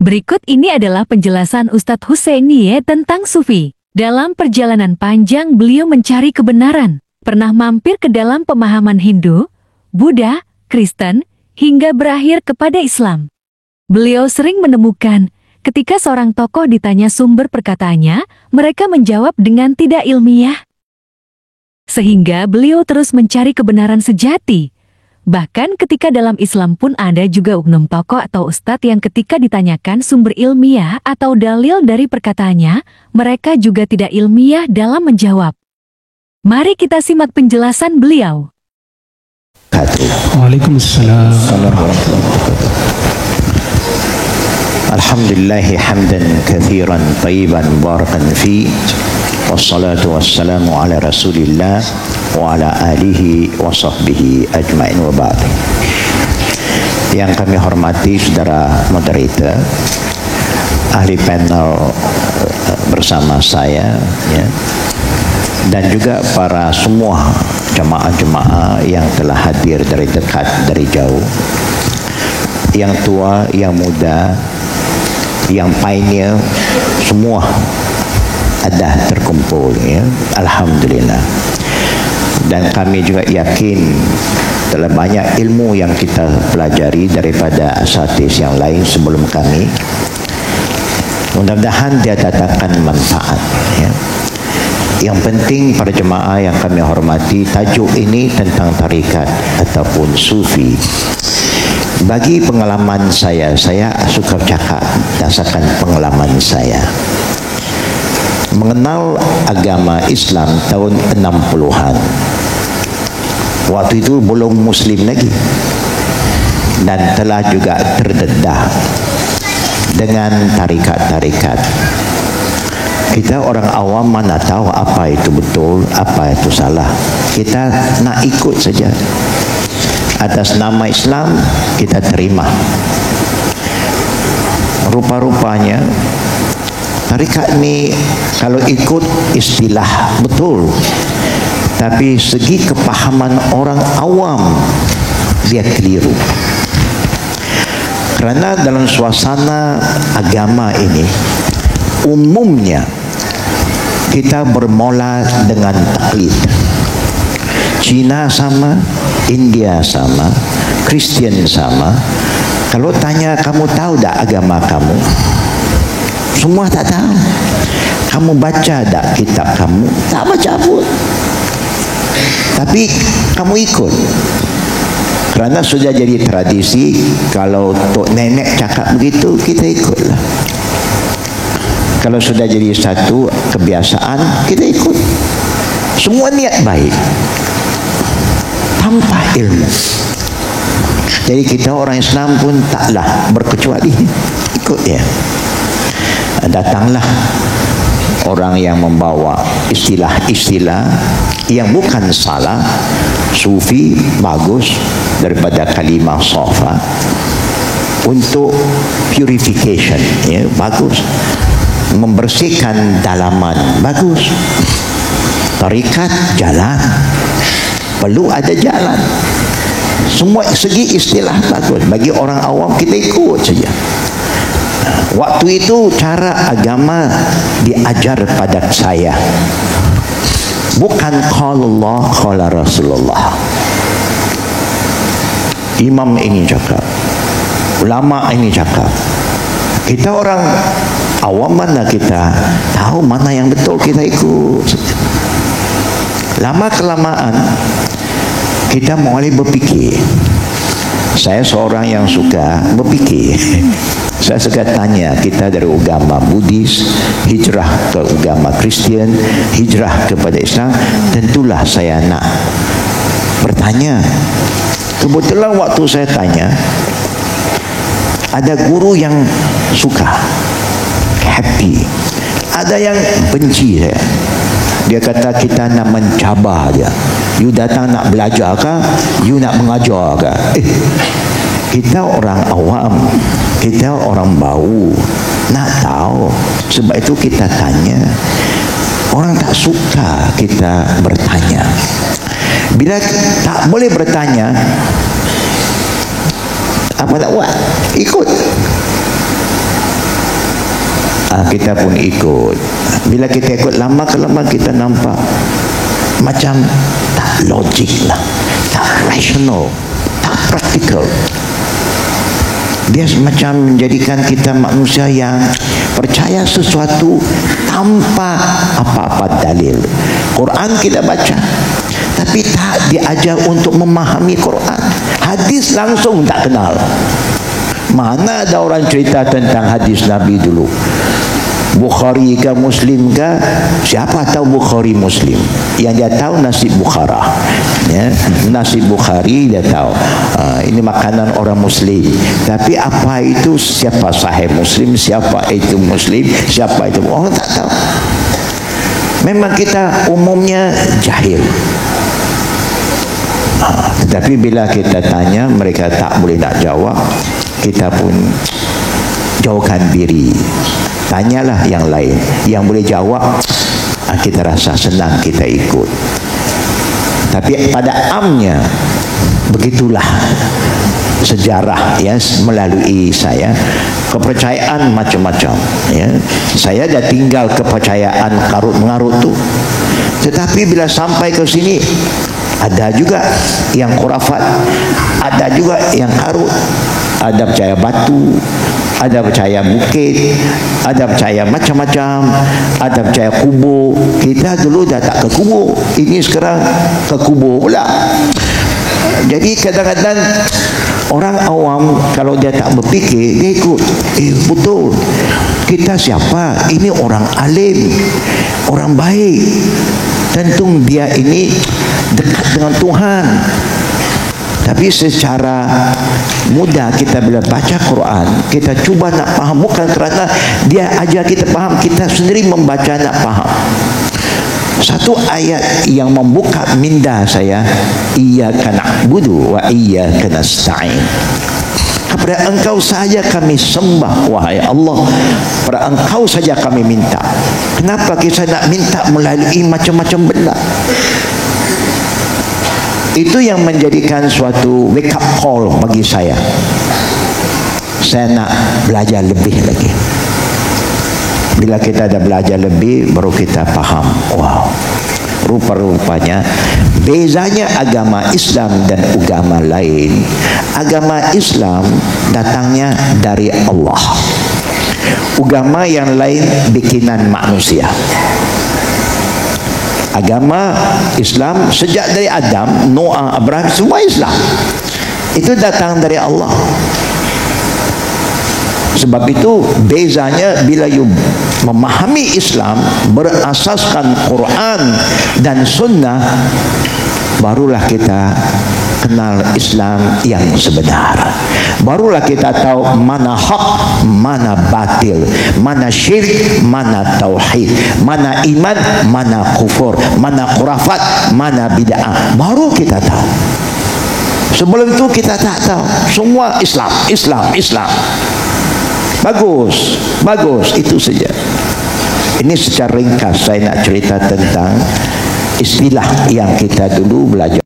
Berikut ini adalah penjelasan Ustadz Husainiye tentang Sufi. Dalam perjalanan panjang beliau mencari kebenaran, pernah mampir ke dalam pemahaman Hindu, Buddha, Kristen, hingga berakhir kepada Islam. Beliau sering menemukan, ketika seorang tokoh ditanya sumber perkataannya, mereka menjawab dengan tidak ilmiah. Sehingga beliau terus mencari kebenaran sejati. Bahkan ketika dalam Islam pun ada juga oknum tokoh atau ustadz yang ketika ditanyakan sumber ilmiah atau dalil dari perkataannya, mereka juga tidak ilmiah dalam menjawab. Mari kita simak penjelasan beliau. Waalaikumsalam. Alhamdulillahi hamdan kathiran tayyiban mubarakan fi. Wassalatu wassalamu ala rasulillah wa ala alihi wa sahbihi ajma'in wa ba'd. Yang kami hormati saudara moderator, ahli panel bersama saya, ya, dan juga para semua jemaah-jemaah yang telah hadir dari dekat, dari jauh, yang tua, yang muda, yang pioneer, semua ada terkumpul, ya. Alhamdulillah. Dan kami juga yakin telah banyak ilmu yang kita pelajari daripada asatidz yang lain sebelum kami. Mudah-mudahan dia datangkan manfaat, ya. Yang penting para jemaah yang kami hormati, tajuk ini tentang tarikat ataupun sufi. Bagi pengalaman saya suka cakap berdasarkan pengalaman saya. Mengenal agama Islam tahun 60-an. Waktu itu belum Muslim lagi. Dan telah juga terdedah dengan tarikat-tarikat. Kita orang awam mana tahu apa itu betul, apa itu salah. Kita nak ikut saja. Atas nama Islam kita terima. Rupa-rupanya tarikat ni kalau ikut istilah betul, tapi segi kepahaman orang awam dia keliru. Kerana dalam suasana agama ini umumnya kita bermula dengan taklid. Cina sama, India sama, Kristian sama. Kalau tanya kamu tahu tak agama kamu? Semua tak tahu. Kamu baca tak kitab kamu? Tak baca pun. Tapi kamu ikut. Kerana sudah jadi tradisi, kalau tok nenek cakap begitu, kita ikutlah. Kalau sudah jadi satu kebiasaan, kita ikut. Semua niat baik. Tanpa ilmu. Jadi kita orang Islam pun taklah berkecuali. Ikut dia. Datanglah orang yang membawa istilah-istilah yang bukan salah. Sufi bagus daripada kalimah safa. Untuk purification, ya, bagus. Membersihkan dalaman, bagus. Tarikat jalan, perlu ada jalan. Semua segi istilah bagus. Bagi orang awam kita ikut saja. Waktu itu cara agama diajar pada saya. Bukan qala Allah, qala Rasulullah. Imam ini cakap, ulama ini cakap. Kita orang awam mana kita tahu mana yang betul, kita ikut. Lama kelamaan kita mulai berfikir. Saya seorang yang suka berfikir. Saya suka tanya, kita dari agama Buddhis, hijrah ke agama Kristian, hijrah kepada Islam, tentulah saya nak bertanya. Kebetulan waktu saya tanya, ada guru yang suka, happy. Ada yang benci saya. Dia kata kita nak mencabar dia. You datang nak belajar ke? You nak mengajar ke? Kita orang awam, kita orang bau, nak tahu. Sebab itu kita tanya. Orang tak suka kita bertanya. Bila tak boleh bertanya, Apa tak buat? Ikut. Kita pun ikut. Bila kita ikut, lama ke lama kita nampak macam tak logik lah, tak rasional, tak praktikal. Dia macam menjadikan kita manusia yang percaya sesuatu tanpa apa-apa dalil. Quran kita baca, tapi tak diajar untuk memahami Quran. Hadis langsung tak kenal. Mana ada orang cerita tentang hadis Nabi dulu? Bukhari ke Muslim ke? Siapa tahu Bukhari Muslim? Yang dia tahu nasi Bukhara, ya, nasi Bukhari dia tahu. Ini makanan orang Muslim. Tapi apa itu, siapa Sahih Muslim, siapa itu Muslim, siapa itu, orang tak tahu. Memang kita umumnya jahil. Tetapi bila kita tanya, mereka tak boleh nak jawab. Kita pun jauhkan diri. Tanyalah yang lain, yang boleh jawab, kita rasa senang kita ikut. Tapi pada amnya begitulah sejarah, ya, melalui saya kepercayaan macam-macam, ya. Saya dah tinggal kepercayaan karut-mengarut tu. Tetapi bila sampai ke sini, ada juga yang khurafat, ada juga yang karut. Ada percaya batu, ada percaya bukit, ada percaya macam-macam, ada percaya kubur. Kita dulu dah tak ke kubur, ini sekarang ke kubur pula. Jadi kadang-kadang orang awam kalau dia tak berfikir, dia ikut. Betul, kita siapa? Ini orang alim, orang baik, tentu dia ini dekat dengan Tuhan. Tapi secara mudah kita bila baca Quran, kita cuba nak faham, bukan kerana dia ajar kita faham, kita sendiri membaca nak faham. Satu ayat yang membuka minda saya, iyyaka na'budu wa iyyaka nasta'in. Kepada Engkau saja kami sembah, wahai Allah. Kepada Engkau saja kami minta. Kenapa kita nak minta melalui macam-macam benda? Itu yang menjadikan suatu wake up call bagi saya. Saya nak belajar lebih lagi. Bila kita dah belajar lebih, baru kita faham, wow, rupa-rupanya bezanya agama Islam dan agama lain. Agama Islam datangnya dari Allah. Agama yang lain bikinan manusia. Agama Islam sejak dari Adam, Noah, Abraham, semua Islam itu datang dari Allah. Sebab itu bezanya bila you memahami Islam berasaskan Quran dan Sunnah, barulah kita kenal Islam yang sebenar. Barulah kita tahu mana hak, mana batil, mana syirik, mana tauhid, mana iman, mana kufur, mana khurafat, mana bid'ah. Baru kita tahu. Sebelum itu kita tak tahu. Semua Islam, Islam, Islam. Bagus, bagus, itu saja. Ini secara ringkas saya nak cerita tentang istilah yang kita dulu belajar.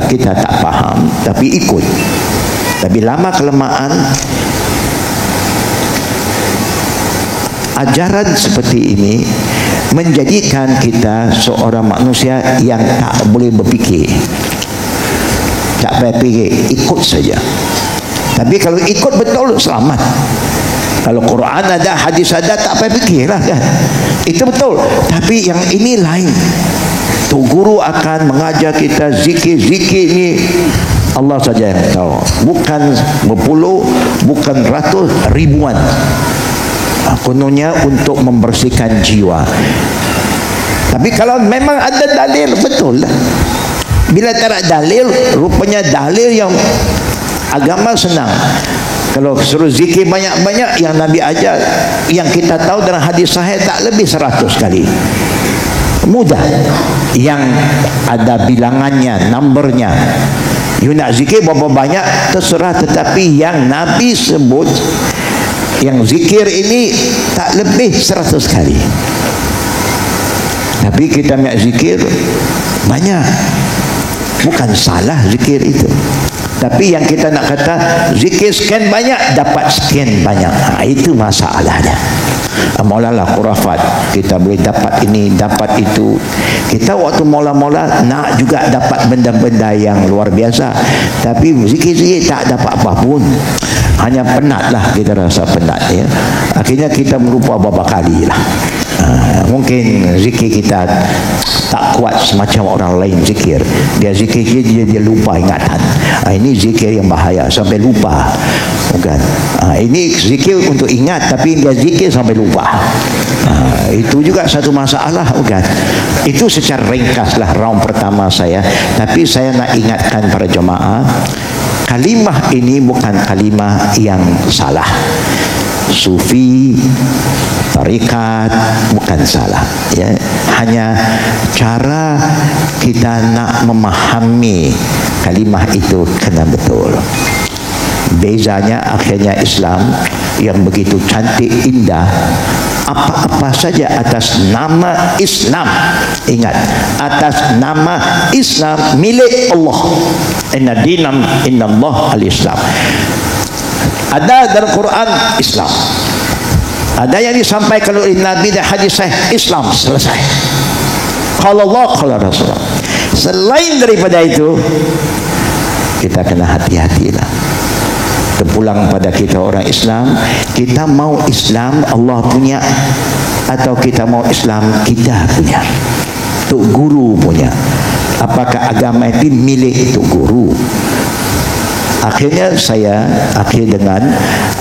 Kita tak faham, tapi ikut. Tapi lama kelamaan ajaran seperti ini menjadikan kita seorang manusia yang tak boleh berfikir. Tak payah fikir, ikut saja. Tapi kalau ikut betul, selamat. Kalau Quran ada, hadis ada, tak payah fikirlah kan. Itu betul. Tapi yang ini lain. Tu guru akan mengajar kita zikir-zikir ni Allah saja yang tahu. Bukan berpuluh, bukan ratus, ribuan. Kononnya untuk membersihkan jiwa. Tapi kalau memang ada dalil, betul lah. Bila tak ada dalil, rupanya dalil yang agama senang. Kalau suruh zikir banyak-banyak yang Nabi ajar, yang kita tahu dalam hadis sahih tak lebih 100 kali. Mudah. Yang ada bilangannya, numbernya. You nak zikir berapa banyak terserah, tetapi yang Nabi sebut, yang zikir ini tak lebih 100 kali. Tapi kita nak zikir banyak. Bukan salah zikir itu. Tapi yang kita nak kata zikir sekian banyak dapat sekian banyak, itu masalahnya. Mula-mula khurafat, kita boleh dapat ini, dapat itu. Kita waktu mula-mula nak juga dapat benda-benda yang luar biasa, tapi zikir-zikir tak dapat apa pun. Hanya penat lah, kita rasa penat ya. Akhirnya kita merupa beberapa kali lah. Mungkin zikir kita tak kuat semacam orang lain zikir. Dia zikir dia lupa ingatan. Ini zikir yang bahaya sampai lupa. Bukan. Ini zikir untuk ingat tapi dia zikir sampai lupa. Itu juga satu masalah, bukan? Itu secara ringkas lah round pertama saya. Tapi saya nak ingatkan para jemaah, kalimah ini bukan kalimah yang salah. Sufi, tarikat bukan salah ya. Hanya cara kita nak memahami kalimah itu kena betul. Bezanya akhirnya Islam yang begitu cantik indah, apa-apa saja atas nama Islam. Ingat, atas nama Islam milik Allah. Inna dinam innallah al-Islam. Ada dalam Quran Islam, ada yang disampaikan oleh Nabi dan hadis sahih, Islam selesai. Qala Allah qala Rasulullah. Selain daripada itu, kita kena hati-hatilah. Terpulang pada kita orang Islam, kita mau Islam Allah punya atau kita mau Islam kita punya, Tok Guru punya. Apakah agama itu milik Tok Guru? Akhirnya saya akhir dengan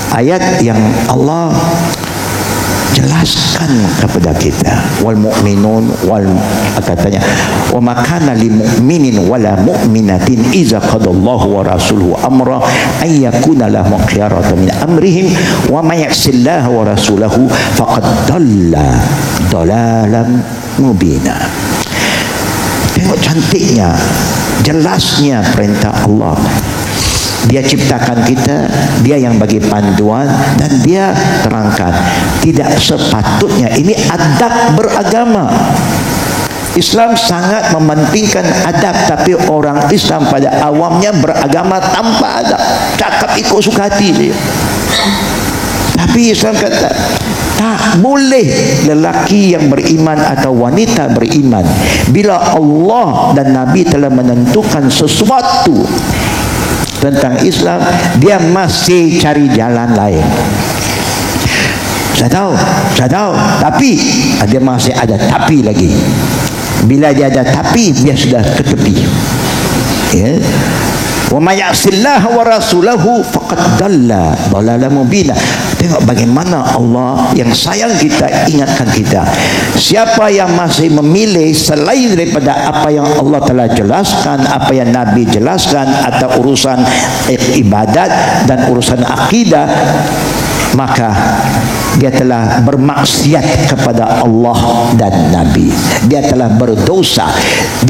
ayat yang Allah jelaskan kepada kita, wal mu'minun wal, katanya wa ma kana lil mu'minin wala mu'minatin idza qadallahu wa rasuluhu amra ay yakuna lahum khiyaratu min amrihim wa may ya'sillaha wa rasulahu faqad dalla dalalan mubina. Tengok cantiknya, jelasnya perintah Allah. Dia ciptakan kita, dia yang bagi panduan dan dia terangkan. Tidak sepatutnya, ini adab beragama. Islam sangat mementingkan adab, tapi orang Islam pada awamnya beragama tanpa adab, cakap ikut suka hati dia. Tapi Islam kata tak boleh lelaki yang beriman atau wanita beriman bila Allah dan Nabi telah menentukan sesuatu tentang Islam, dia masih cari jalan lain. Saya tahu, tapi dia masih ada tapi lagi. Bila dia ada tapi, dia sudah ke tepi. Ya. Wa may ya'sillaha wa rasulahu faqad dalla dalalan mubina. Tengok bagaimana Allah yang sayang kita ingatkan kita. Siapa yang masih memilih selain daripada apa yang Allah telah jelaskan, apa yang Nabi jelaskan, atau urusan ibadat dan urusan akidah, maka dia telah bermaksiat kepada Allah dan Nabi. Dia telah berdosa.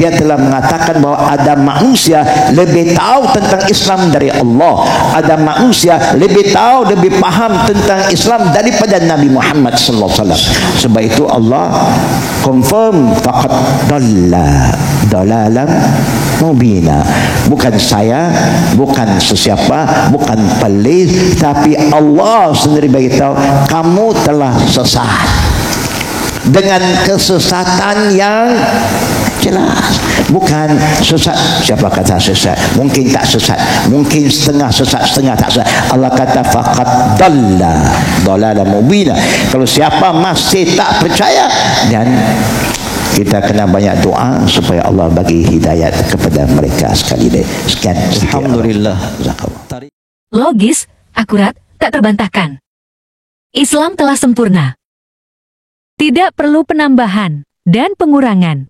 Dia telah mengatakan bahawa ada manusia lebih tahu tentang Islam dari Allah. Ada manusia lebih tahu, lebih faham tentang Islam daripada Nabi Muhammad sallallahu alaihi wasallam. Sebab itu Allah confirm faqad dalla dalalan mubina. Bukan saya, bukan sesiapa, bukan pelis, tapi Allah sendiri beritahu kamu telah sesat dengan kesesatan yang jelas. Bukan sesat, siapa kata sesat? Mungkin tak sesat, mungkin setengah sesat, setengah tak sesat. Allah kata faqad dalla dalalan mubina. Kalau siapa masih tak percaya, dan kita kena banyak doa supaya Allah bagi hidayat kepada mereka sekali deh. Sekian. Alhamdulillah. Logis, akurat, tak terbantahkan. Islam telah sempurna. Tidak perlu penambahan dan pengurangan.